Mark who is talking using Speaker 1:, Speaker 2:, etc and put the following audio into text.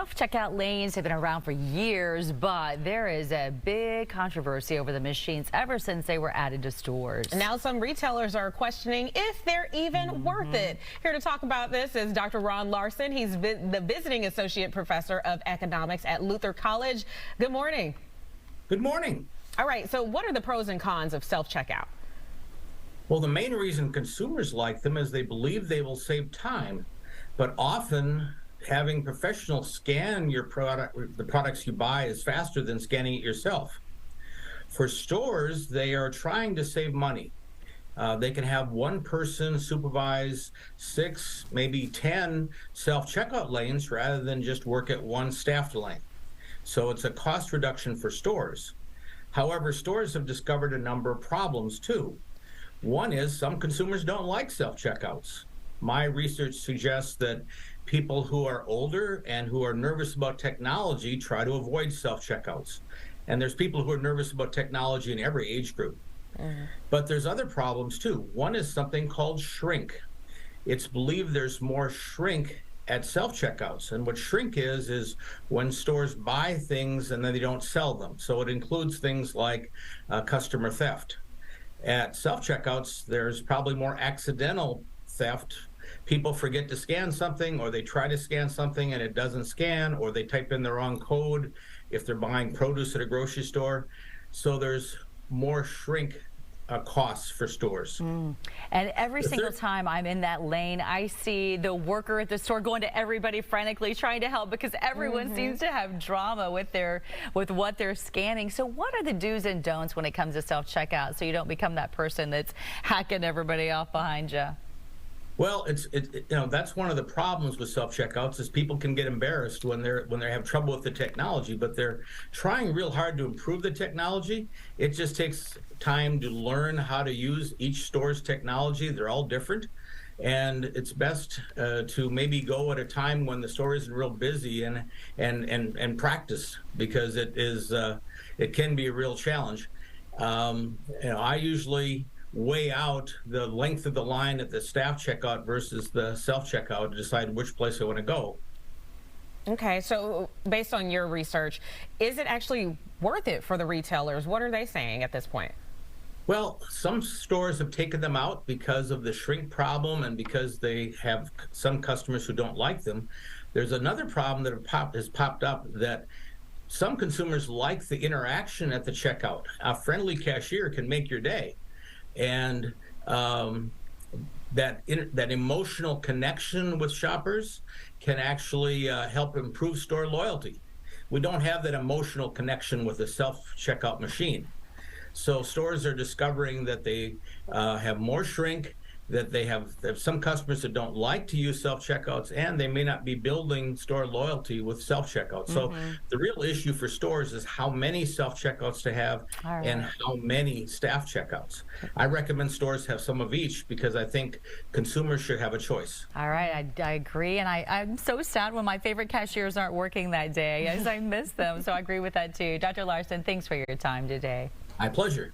Speaker 1: Self-checkout lanes have been around for years, but there is a big controversy over the machines ever since they were added to stores.
Speaker 2: Now some retailers are questioning if they're even worth it. Here to talk about this is Dr. Ron Larson. He's the visiting associate professor of economics at Luther College. Good morning.
Speaker 3: Good morning.
Speaker 2: All right, so what are the pros and cons of self-checkout?
Speaker 3: Well, the main reason consumers like them is they believe they will save time, but often having professionals scan your product, the products you buy, is faster than scanning it yourself. For stores, they are trying to save money. They can have one person supervise 6, maybe 10 self-checkout lanes rather than just work at one staffed lane. So it's a cost reduction for stores. However, stores have discovered a number of problems too. One is some consumers don't like self-checkouts. My research suggests that people who are older and who are nervous about technology try to avoid self-checkouts. And there's people who are nervous about technology in every age group. But there's other problems too. One is something called shrink. It's believed there's more shrink at self-checkouts. And what shrink is when stores buy things and then they don't sell them. So it includes things like customer theft. At self-checkouts, there's probably more accidental theft. People forget to scan something, or they try to scan something and it doesn't scan, or they type in the wrong code if they're buying produce at a grocery store. So there's more shrink costs for stores.
Speaker 1: And every single time I'm in that lane, I see the worker at the store going to everybody frantically trying to help because everyone seems to have drama with what they're scanning. So what are the do's and don'ts when it comes to self-checkout so you don't become that person that's hacking everybody off behind you?
Speaker 3: Well, that's one of the problems with self-checkouts is people can get embarrassed when they have trouble with the technology, but they're trying real hard to improve the technology. It just takes time to learn how to use each store's technology. They're all different, and it's best to maybe go at a time when the store isn't real busy and practice, because it can be a real challenge. I usually weigh out the length of the line at the staff checkout versus the self-checkout to decide which place I want to go.
Speaker 2: Okay, so based on your research, is it actually worth it for the retailers? What are they saying at this point?
Speaker 3: Well, some stores have taken them out because of the shrink problem and because they have some customers who don't like them. There's another problem that has popped up, that some consumers like the interaction at the checkout. A friendly cashier can make your day. And that emotional connection with shoppers can actually help improve store loyalty. We don't have that emotional connection with a self-checkout machine. So stores are discovering that they have more shrink, that they have some customers that don't like to use self-checkouts, and they may not be building store loyalty with self-checkouts. So the real issue for stores is how many self-checkouts to have and how many staff checkouts. I recommend stores have some of each because I think consumers should have a choice.
Speaker 1: All right, I agree, and I'm so sad when my favorite cashiers aren't working that day, as I miss them. So I agree with that too. Dr. Larson, thanks for your time today.
Speaker 3: My pleasure.